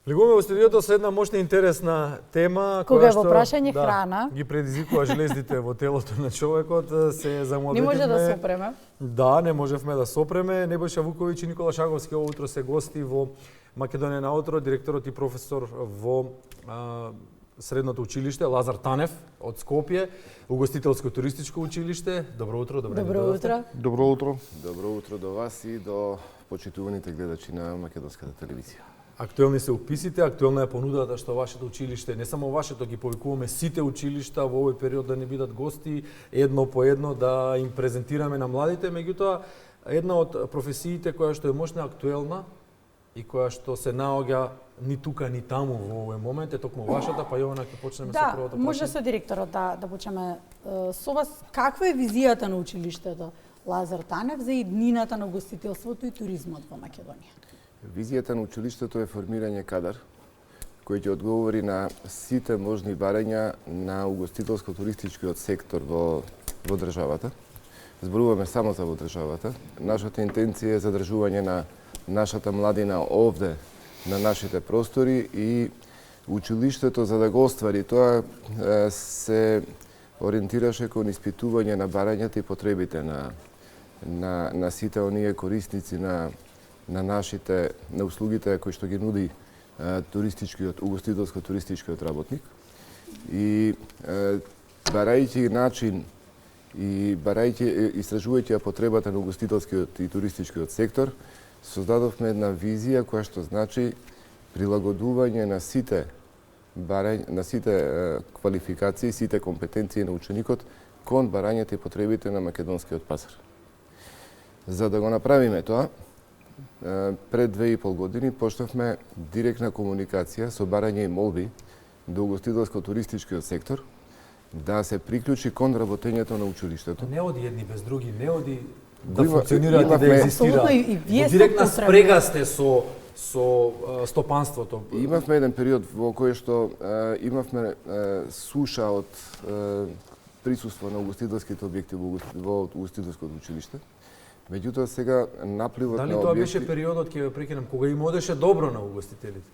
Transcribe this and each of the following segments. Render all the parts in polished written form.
Влегуваме во студиото со една мощна и интересна тема кога е во прашање храна, ги предизвикува желездите во телото на човекот, се замуабетивме. Не може да сопреме. Да, не можевме да сопреме. Небојша Вуковиќ и Никола Шаговски оваа утро се гости во Македонија на утро, директорот и професор во средното училиште Лазар Танев од Скопје, угостителско туристичко училиште. Добро утро, Добро утро. Добро утро. Добро утро до вас и до почитуваните гледачи на македонската телевизија. Актуелни се уписите, актуелна е понудата што вашето училиште, не само вашето, ги повикуваме сите училишта во овој период да не бидат гости, едно по едно да им презентираме на младите, меѓутоа една од професиите која што е мощна, актуелна и која што се наоѓа ни тука ни таму во овој момент е токму вашата, па Јована ќе почнеме со првото прашање. Може со директорот да почнеме со вас. Каква е визијата на училиштето Лазар Танев за иднината на угостителството и туризмот во Македонија? Визијата на училиштето е формирање кадар кој ќе одговори на сите можни барања на угостителско-туристичкиот сектор во државата. Зборуваме само за во државата. Нашата интенција е задржување на нашата младина овде на нашите простори и училиштето за да го оствари тоа се ориентираше кон испитување на барањата и потребите на сите оние корисници на услугите кои што ги нуди угостителско-туристичкиот работник. И барајќи начин и истражувајќи потребата на угостителскиот и туристичкиот сектор, создадовме една визија која што значи прилагодување на сите квалификации, сите компетенции на ученикот кон барањата и потребите на македонскиот пазар. За да го направиме тоа, пред 2,5 години почнавме директна комуникација со барање и молби до угостителско-туристичкиот сектор да се приклучи кон работењето на училиштето. Не оди едни без други, не оди да функционираат и да екзистираат. Во директна спрега сте со стопанството. Имавме еден период во кој што имавме суша од присуство на угостителските објекти во угостителското училиште. Меѓутоа сега напливот на објекти... Дали тоа беше периодот, ќе ве прекинам, кога им одеше добро на угостителите?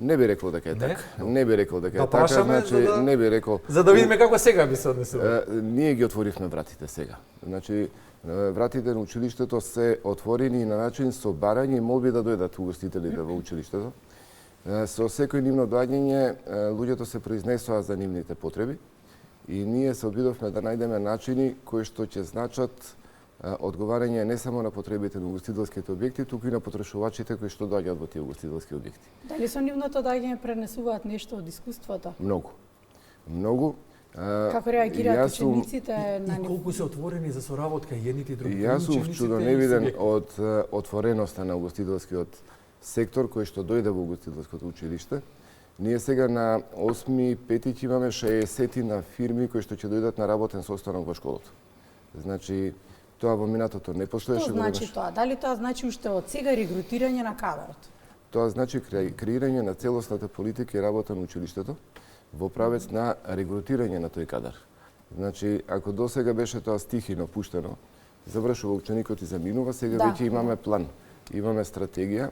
Не би рекол дека е така. Не би рекол дека е така, значи не би рекол. За да видиме како сега би се однесува. Ние ги отворивме вратите сега. Значи вратите на училиштето се отворени на начин со барање и молби да дојдат угостителите во училиштето. Со секој нивно доаѓање луѓето се произнесоа за нивните потреби и ние се обидовме да најдеме начини кои што ќе значат одговарање не само на потребите на угостителските објекти, туку и на потрошувачите кои што доаѓаат во тие угостителски објекти. Дали со нивното доаѓање пренесуваат нешто од искуството? Многу. Многу. Како реагираат учениците на нив? И колку се отворени за соработка едните и другите? Јас сум чудоневиден од отвореноста на угостителскиот сектор кој што дојде во угостителското училиште. Ние сега на 8.5 имаме 60 на фирми кои што ќе дојдат на работен состанок во школата. Значи, тоа во минатото не постоеше. Што значи тоа? Дали тоа значи уште од сега регрутирање на кадарот? Тоа значи креирање на целосната политика и работа на училиштето во правец на регрутирање на тој кадар. Значи, ако досега беше тоа стихино пуштено, завршува ученикот и заминува, сега веќе имаме план, имаме стратегија.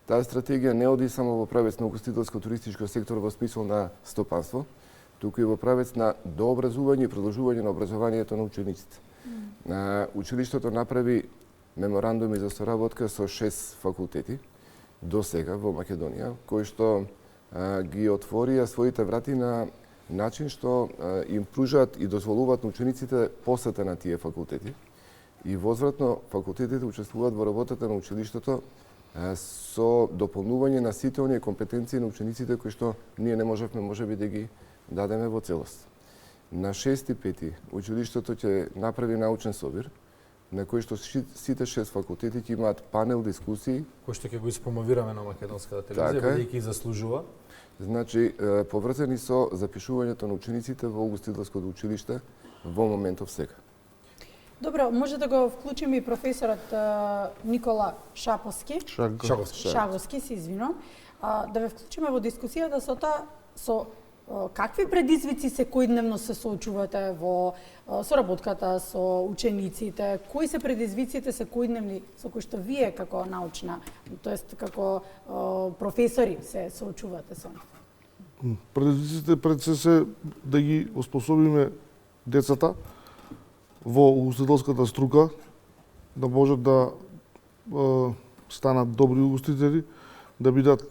Таа стратегија не оди само во правец на угостителско-туристичко сектор во смисол на стопанство, туку и во правец на дообразување и продолжување на образованието на учениците. Училиштето направи меморандуми за соработка со 6 факултети до сега во Македонија, кои што ги отворија своите врати на начин што им пружаат и дозволуваат на учениците посета на тие факултети. И возвратно факултетите учествуваат во работата на училиштето со дополнување на сите оние компетенции на учениците кои што ние не можевме можеби да ги дадеме во целост. На 6.5. училиштето ќе направи научен собир, на кој што сите 6 факултети ќе имаат панел дискусии. Кој што ќе го испромовираме на македонската телевизија, бидејќи ги заслужува. Значи, поврзани со запишувањето на учениците во угостителското училиште во моментов сега. Добро, може да го вклучиме и професорот Никола Шаповски. Шаговски, се извинувам. Да ве вклучиме во дискусијата со какви предизвици секојдневно се соочувате во соработката со учениците? Кои се предизвиците секојдневни со кои што вие како научна, тоест како професори се соочувате со нив? Предизвиците пред се да ги оспособиме децата во угостителската струка, да можат да станат добри угостители, да бидат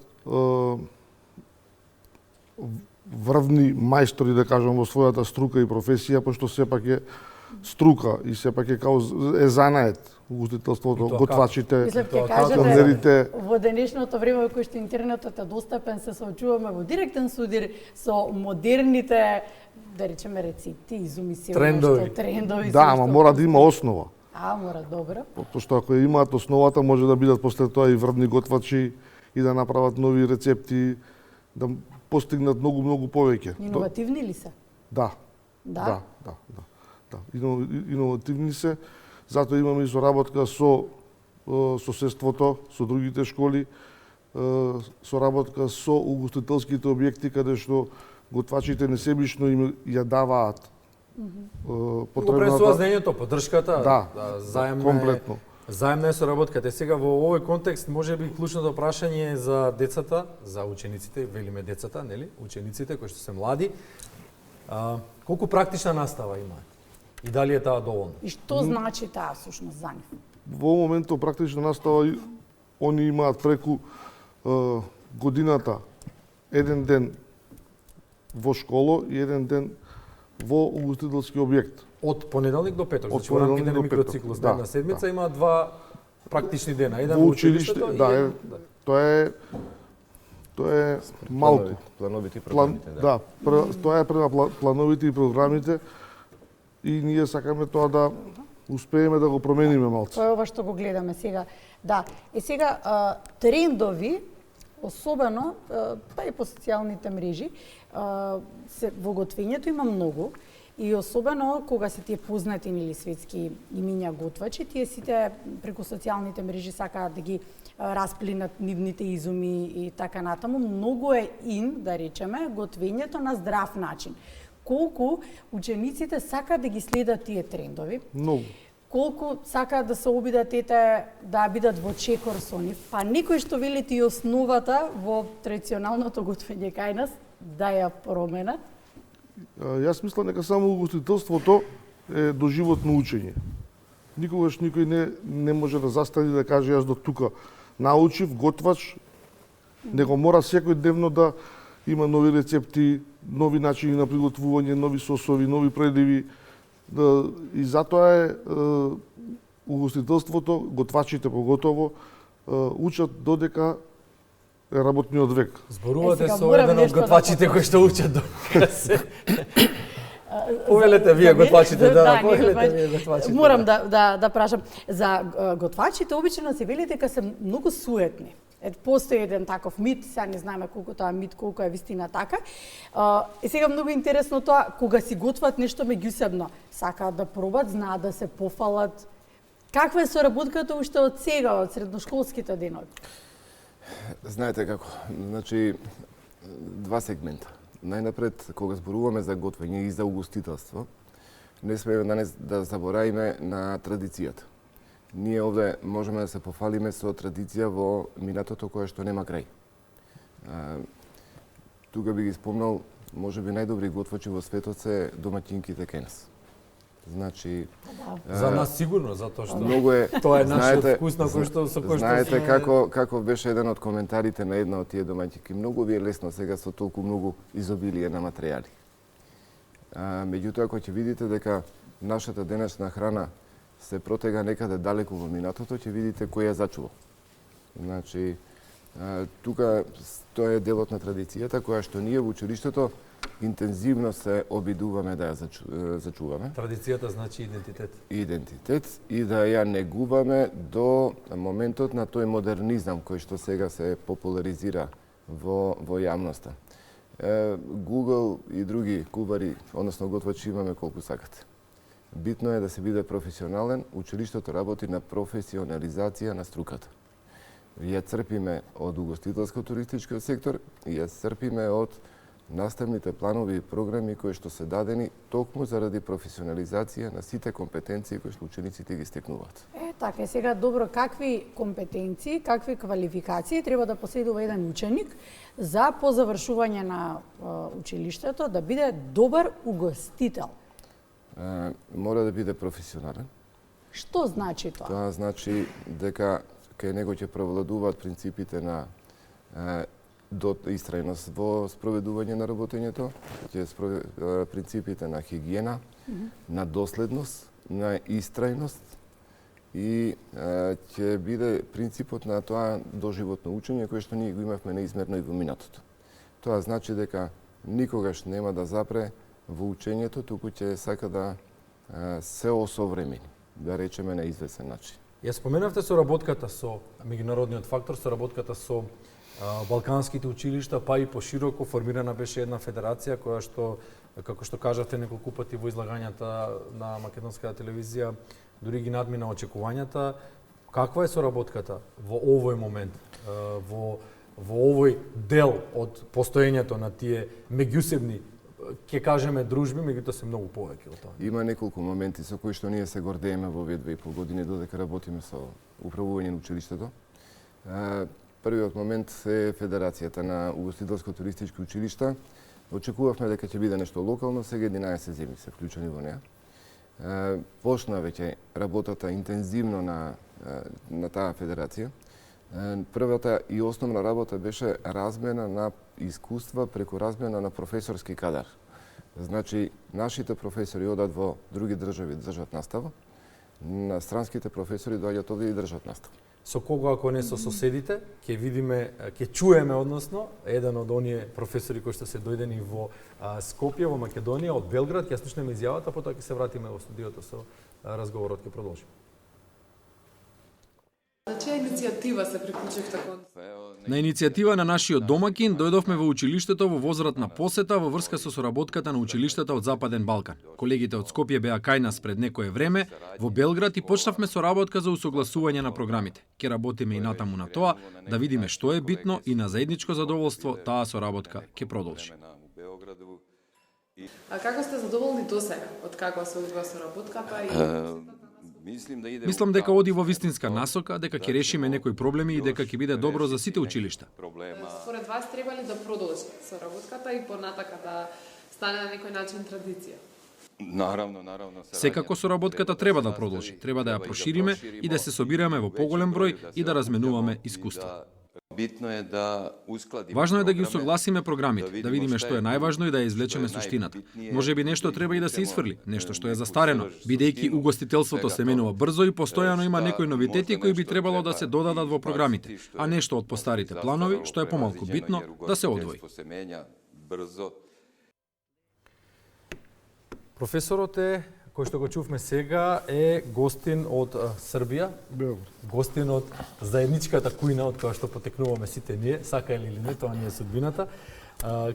врвни мајстори, да кажам, во својата струка и професија, пошто сепак е струка и сепак е као е занает угостителството, готвачите, Мислев ќе кажете, конзерите. во денешното време во кое што интернетот е достапен, се соочуваме во директен судир со модерните, да речеме, рецепти, изуми се трендови. Да, ама мора да има основа. Мора, добро. Пошто ако имаат основата, може да бидат после тоа и врвни готвачи и да направат нови рецепти, да постигнат многу повеќе. Иновативни ли се? Да. Да? Да. Иновативни се. Затоа имаме и соработка со соседството, со другите школи, соработка со угостителските објекти каде што готвачите несебично им ја даваат потребната. Го пресуазнењето, поддршката, комплетно. Заемна е соработката. Сега во овој контекст можеби клучното прашање е за децата, за учениците, велиме децата, нели? Учениците кои што се млади. Колку практична настава има? И дали е таа доволна? И што значи таа всушност за нив? Во моментот практична настава они имаат преку годината еден ден во школа и еден ден во угостителски објект. Од понеделник до петок, значи во рамките на микроциклус на седмица има два практични дена. Еден во училиштето и тоа е малку. Плановите и програмите, да. Тоа е према плановите и програмите и ние сакаме тоа да успееме да го промениме малку. Тоа е ова што го гледаме сега. Да, сега трендови, особено па и по социјалните мрежи, во готвењето има многу. И особено кога се тие познати или светски имиња готвачи, тие сите преку социјалните мрежи сакаат да ги расплинат нивните изуми и така натаму. Многу е да речеме, готвењето на здрав начин. Колку учениците сакаат да ги следат тие трендови? Многу. Колку сакаат да се обидат да бидат во чекор со нив, па некој што велите и основата во традиционалното готвење кај нас да ја променат? Јас мислам дека само угостителството е доживотно учење. Никогаш никој не може да застани да каже јас до тука научив, готвач, него мора секојдневно да има нови рецепти, нови начини на приготвување, нови сосови, нови предиви. И затоа е угостителството, готвачите поготово, учат додека е работниот век. Зборувате со еден од готвачите кои што учат додека се. Повелете вие готвачите, повелете вие готвачите. Морам да прашам. За готвачите обично се вели дека се многу суетни. Постои еден таков мит, сега не знаеме колку тоа мит, колку е вистина така. Сега многу интересно тоа, кога си готват нешто меѓусебно, сакаат да пробат, знаат да се пофалат. Каква е соработката уште од сега, од средношколските денови? Знаете како, значи, два сегмента. Најнапред, кога зборуваме за готвење и за угостителство, не смееме да заборавиме на традицијата. Ние овде можеме да се пофалиме со традиција во минатото кое што нема крај. Тука би ги спомнал, можеби најдобри готвачи во светот се домаќинките кај нас. Значи, за нас сигурно, затоа што многу е, тоа е нашиот вкус на кој што знаете како беше еден од коментарите на една од тие домаќинки. Многу ви е лесно сега со толку многу изобилие на материјали. Меѓутоа, кога ќе видите дека нашата денешна храна се протега некаде далеку во минатото, ќе видите кој ја зачува. Значи, тука тоа е делот на традицијата која што ние во училиштето интензивно се обидуваме да ја зачуваме. Традицијата значи идентитет. Идентитет и да ја негуваме до моментот на тој модернизам кој што сега се популаризира во јавноста. Google и други кубари, односно готвачи имаме колку сакате. Битно е да се биде професионален, училиштето работи на професионализација на струката. Ја црпиме од угостителско-туристичкиот сектор и ја црпиме од наставните планови и програми кои што се дадени токму заради професионализација на сите компетенции кои што учениците ги стекнуваат. Така, сега добро, какви компетенции, какви квалификации треба да поседува еден ученик за по завршување на училиштето да биде добар угостител? Мора да биде професионален. Што значи тоа? Тоа значи дека кај него ќе превладуваат принципите на истрајност во спроведување на работењето, принципите на хигиена, на доследност, на истрајност и ќе биде принципот на тоа доживотно учење кој што ние го имавме неизмерно и во минатото. Тоа значи дека никогаш нема да запре во учењето, туку ќе сака да се осовремени, да речеме на извесен начин. Ја споменавте соработката со меѓународниот фактор, соработката со балканските училишта, па и пошироко формирана беше една федерација која што, како што кажавте неколку пати во излагањата на македонската телевизија, дури ги надмина очекувањата. Каква е соработката во овој момент, во овој дел од постоењето на тие меѓусебни, ќе кажеме дружби, меѓутоа се многу повеќе од тоа? Има неколку моменти со кои што ние се гордееме во овие 2,5 години додека работиме со управување на училиштето. Првиот момент е Федерацијата на угостителско-туристички училишта. Очекувавме дека ќе биде нешто локално, сега 11 земји се вклучени во неа. Почна веќе работата интензивно на таа федерација. Првата и основна работа беше размена на искуства преку размена на професорски кадар. Значи, нашите професори одат во други држави да држат настава, на странските професори доаѓаат овде и држат настава. Со кого, ако не со соседите, ќе видиме, ќе чуеме, односно, еден од оние професори кои што се дојдени во Скопје, во Македонија, од Белград, ќе слушнеме изјавата, потоа ќе се вратиме во студиото со разговорот, ќе продолжиме. На чија иницијатива се приклучивте кон? На иницијатива на нашиот домакин дојдовме во училиштето во возвратна посета во врска со соработката на училиштата од Западен Балкан. Колегите од Скопје беа кај нас пред некое време во Белград и почнавме соработка за усогласување на програмите. Ке работиме и натаму на тоа, да видиме што е битно и на заедничко задоволство таа соработка ќе продолжи. А како сте задоволни досега од како се одвива соработката и Мислам дека оди во вистинска насока, дека ќе решиме некои проблеми и дека ќе биде добро за сите училишта. Според вас треба ли да продолжи соработката и понатака да стане на некој начин традиција? Наравно. Секако соработката треба да продолжи, треба да ја прошириме и да се собираме во поголем број и да разменуваме искуства. Битно е да ускладиме. Важно е да ги усогласиме програмите, да видиме што е најважно и да ја извлечеме суштината. Можеби нешто треба и да се исфрли, нешто што е застарено, бидејќи угостителството се менува брзо и постојано има некои новитети кои би требало да се додадат во програмите, а нешто од постарите планови, што е помалку битно, да се одвои. Професорот кој што го чувме сега е гостин од Србија, гостин од заедничката кујна од која што потекнуваме сите ние, сака или не, тоа не е судбината.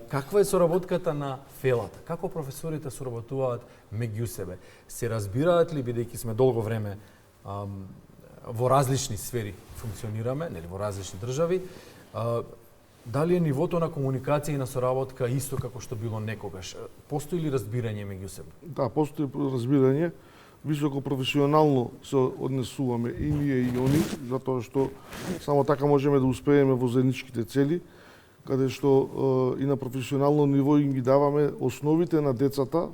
Каква е соработката на фелата? Како професорите соработуваат меѓу себе? Се разбираат ли, бидејќи сме долго време во различни сфери функционираме, нели, во различни држави, дали е нивото на комуникација и на соработка исто како што било некогаш? Постои ли разбирање меѓу себе? Да, постои разбирање. Високо професионално се однесуваме и ние и они, затоа што само така можеме да успееме во заедничките цели, каде што и на професионално ниво им ги даваме основите на децата,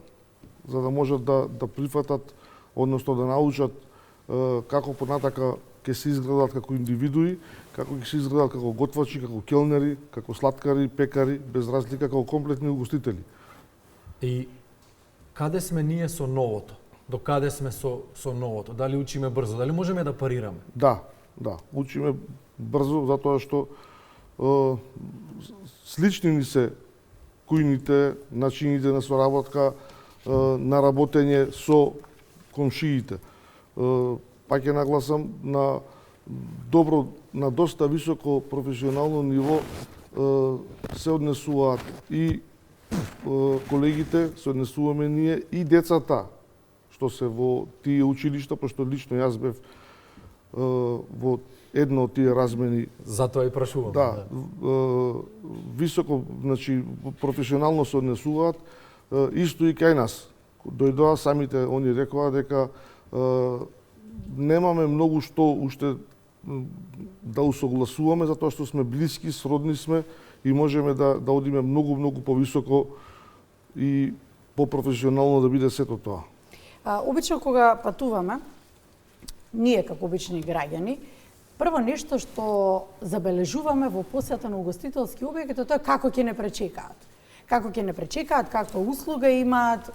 за да можат да прифатат, односно да научат како понатака ќе се изградат како индивидуи, како ќе се изградат како готвачи, како келнери, како слаткари, пекари, без разлика како комплетни угостители. И каде сме ние со новото? До каде сме со новото? Дали учиме брзо? Дали можеме да парираме? Да, учиме брзо, затоа што слични ни се кујните, начините на соработка, на работење со комшиите. Пак ќе нагласам на доста високо професионално ниво се однесуваат и колегите, се однесуваме ние и децата што се во тие училишта, пошто лично јас бев во една од тие размени. Затоа и прашувам. Да, високо, значи професионално се однесуваат, исто и кај нас. Дојдоа самите, они рекоа дека немаме многу што уште да усогласуваме, затоа што сме блиски, сродни сме и можеме да одиме многу повисоко и попрофесионално да биде сето тоа. Обично кога патуваме, ние како обични граѓани, прво нешто што забележуваме во посета на угостителски објект е тоа како ќе не пречекаат. Како ќе не пречекаат, каква услуга имаат.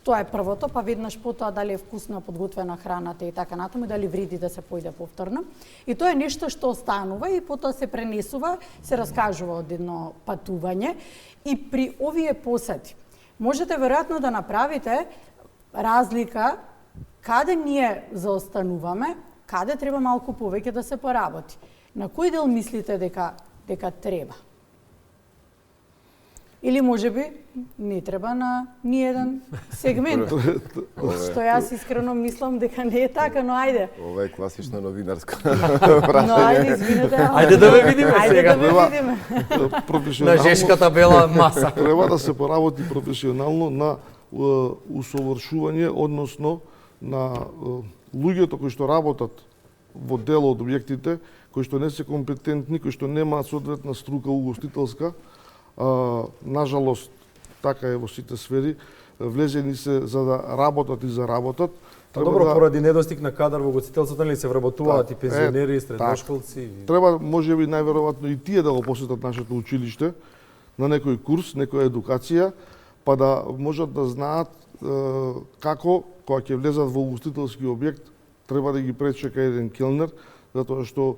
Тоа е првото, па веднаш потоа дали е вкусна подготвена храната и така натаму, дали вреди да се појде повторно. И тоа е нешто што останува и потоа се пренесува, се раскажува од едно патување. И при овие посети можете веројатно да направите разлика каде ние заостануваме, каде треба малку повеќе да се поработи. На кој дел мислите дека треба? Или можеби не треба на ниеден сегмент. Што јас искрено мислам дека не е така, но ајде. Ова е класично новинарско Но ајде, извинете. Ајде да ве видиме сега. Ајде да ве видиме. На жешката бела маса. Треба да се поработи професионално на усовршување, односно на луѓето кои што работат во дел од објектите, кои што не се компетентни, кои што немаат соодветна струка угостителска. Нажалост, така е во сите сфери, влезени се за да работат и заработат. Добро, поради недостиг на кадар во угостителството, нели се вработуваат и пензионери, и средношколци. Треба, можеби најверојатно и тие да го посетат нашето училиште на некој курс, некоја едукација, па да можат да знаат како, кога ќе влезат во угостителски објект, треба да ги пречека еден келнер, затоа што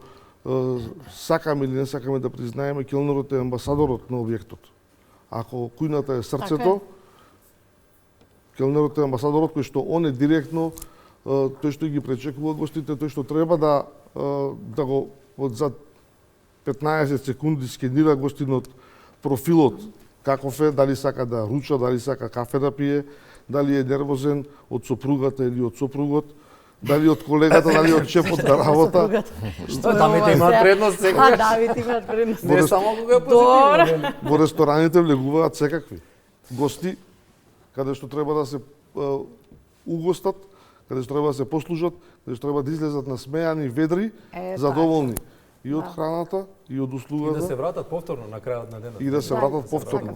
сакаме или не сакаме да признаеме, келнерот е амбасадорот на објектот. Ако кујната е срцето, келнерот е амбасадорот кој што он е директно, тој што ги пречекува гостите, тој што треба да го за 15 секунди скенира гостинот профилот, каков е, дали сака да руча, дали сака кафе да пие, дали е нервозен од сопругата или од сопругот, дали од колегата, дали од шефот на работа. Што дамите имаат предност сега? Дамите имаат предност. Не само кога е позитивно. Во рестораните влегуваат секакви гости, каде што треба да се угостат, каде што треба да се послужат, каде што треба да излезат насмеани, ведри, задоволни. И од храната, и од услугата. И да се вратат повторно на крајот на денот. И да се вратат повторно.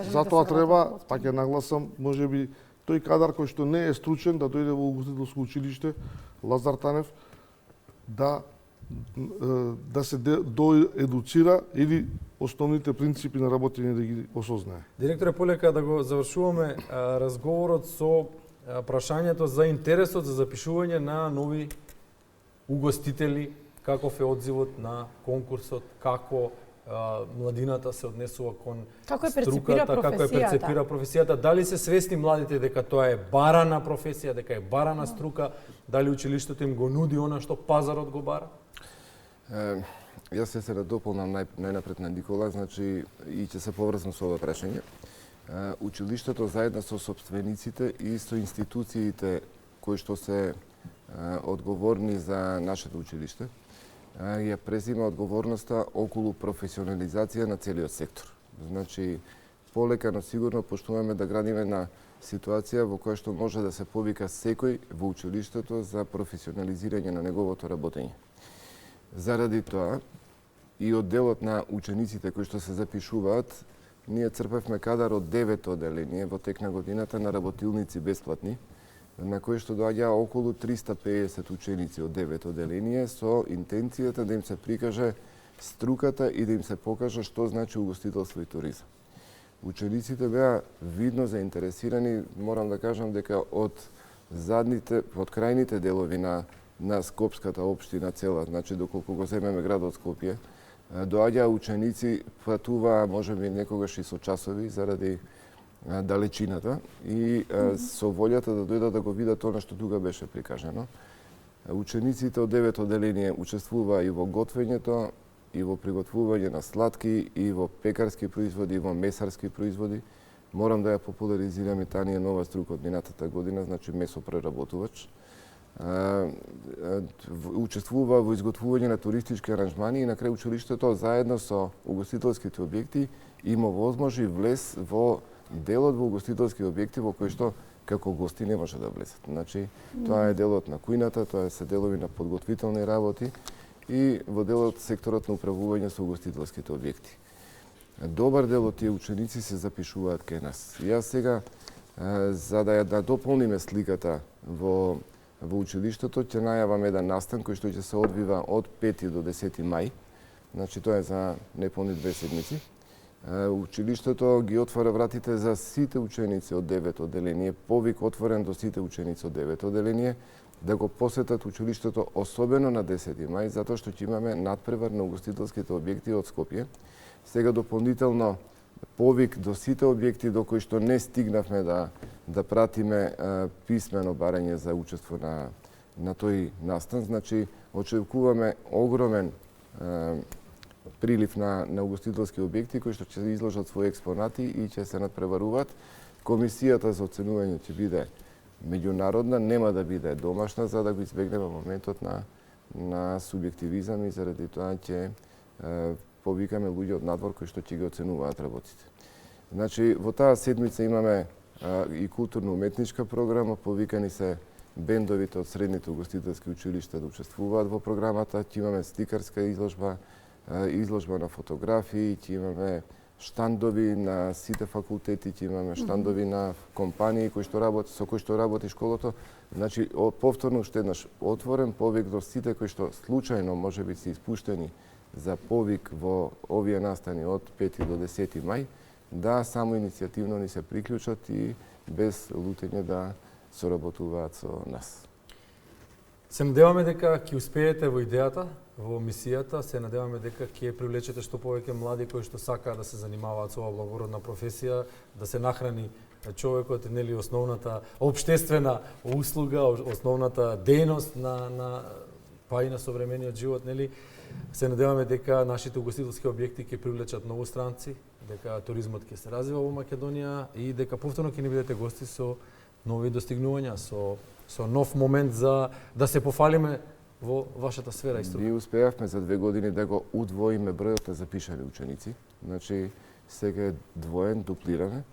Затоа треба, пак ќе нагласам, можеби тој кадар кој што не е стручен да дојде во угостителско училиште Лазар Танев да се доедуцира или основните принципи на работење да ги осознае. Директоре, полека да го завршуваме разговорот со прашањето за интересот за запишување на нови угостители, каков е одзивот на конкурсот, како младината се однесува кон струката, како е перцепира професијата, дали се свесни младите дека тоа е барана професија, дека е барана струка, дали училиштето им го нуди она што пазарот го бара? Јас се надополнам најнапред на Никола, значи и ќе се поврзам со ова прашање. Училиштето заедно со сопствениците и со институциите кои што се одговорни за нашето училиште, ја презима одговорноста околу професионализација на целиот сектор. Значи, полека, но сигурно почнуваме да градиме на ситуација во која што може да се повика секој во училиштето за професионализирање на неговото работење. Заради тоа, и од делот на учениците кои што се запишуваат, ние црпевме кадар од 9 одделение во тек на годината на работилници бесплатни, на кои што доаѓа околу 350 ученици од 9 одделение со интенцијата да им се прикаже струката и да им се покаже што значи угостителство и туризам. Учениците беа видно заинтересирани, морам да кажам дека од крајните делови на Скопската општина цела, значи доколку го земеме градот Скопје, доаѓаа ученици, патуваа можеби некогаш и со часови заради далечината и со волјата да дојдат да го видат она што тука беше прикажано. Учениците од 9 одделение учествуваа и во готвењето, и во приготвување на сладки, и во пекарски производи, и во месарски производи. Морам да ја популаризирам и таа ни е нова струка од минатата година, значи месопреработувач. учествува во изготвување на туристички аранжмани и на крај училиштето заедно со угостителските објекти има возможи влез во делот во угостителски објекти во кои што како гости не може да влезат. Значи, тоа е делот на кујната, тоа се делови на подготвителни работи и во делот секторот на управување со угостителските објекти. Добар дел од тие ученици се запишуваат кај нас. Јас сега, за да ја дополниме сликата во училиштето, ќе најавам еден настан кој што ќе се одвива од 5 до 10 мај. Значи, тоа е за неполни 2 седмици. Училиштето ги отвара вратите за сите ученици од 9 одделение, повик отворен до сите ученици од 9 одделение, да го посетат училиштето особено на 10 мај, затоа што ќе имаме надпревар на угостителските објекти од Скопје. Сега дополнително повик до сите објекти до кои што не стигнавме да пратиме писмено барање за учество на тој настан. Значи, очекуваме огромен прилив на угостителски објекти кои што ќе изложат своји експонати и ќе се надпреваруваат. Комисијата за оценување ќе биде меѓународна, нема да биде домашна, за да го избегнеме моментот на субјективизам и заради тоа ќе повикаме луѓе од надвор кои што ќе ги оценуваат работите. Значи, во таа седмица имаме и културно-уметничка програма, повикани се бендовите од средните угостителски училишта да учествуваат во програмата, ќе имаме сликарска изложба, изложба на фотографии, ќе имаме штандови на сите факултети, ќе имаме штандови на компании со кои што работи школото. Значи, повторно уште еднаш отворен повик до сите кои што случајно можеби се испуштени за повик во овие настани од 5 до 10 мај, да само иницијативно ни се приклучат и без лутење да соработуваат со нас. Се надеваме дека ќе успеете во идејата, во мисијата, се надеваме дека ќе привлечете што повеќе млади кои што сакаат да се занимаваат со оваа благородна професија, да се нахрани човекот, нели основната општествена услуга, основната дејност па и на современиот живот, нели. Се надеваме дека нашите угостителски објекти ќе привлечат многу странци, дека туризмот ќе се развива во Македонија и дека повторно ќе ни бидете гости со нови достигнувања, со нов момент за да се пофалиме во вашата сфера и струка. Ние успеавме за 2 години да го удвоиме бројот на запишани ученици. Значи, сега е двоен, дуплираме.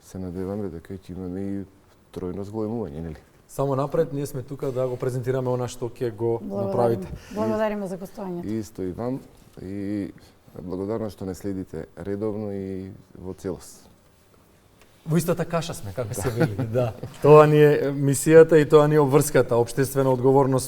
Се надеваме дека ќе имаме и тројно зголемување, нели? Само напред, ние сме тука да го презентираме она што ќе го направите. Благодариме за гостувањето. Исто и вам. И благодарно што не следите редовно и во целост. Во истата каша сме, како се вели, да. Тоа ни е мисијата и тоа ни е обврската, општествена одговорност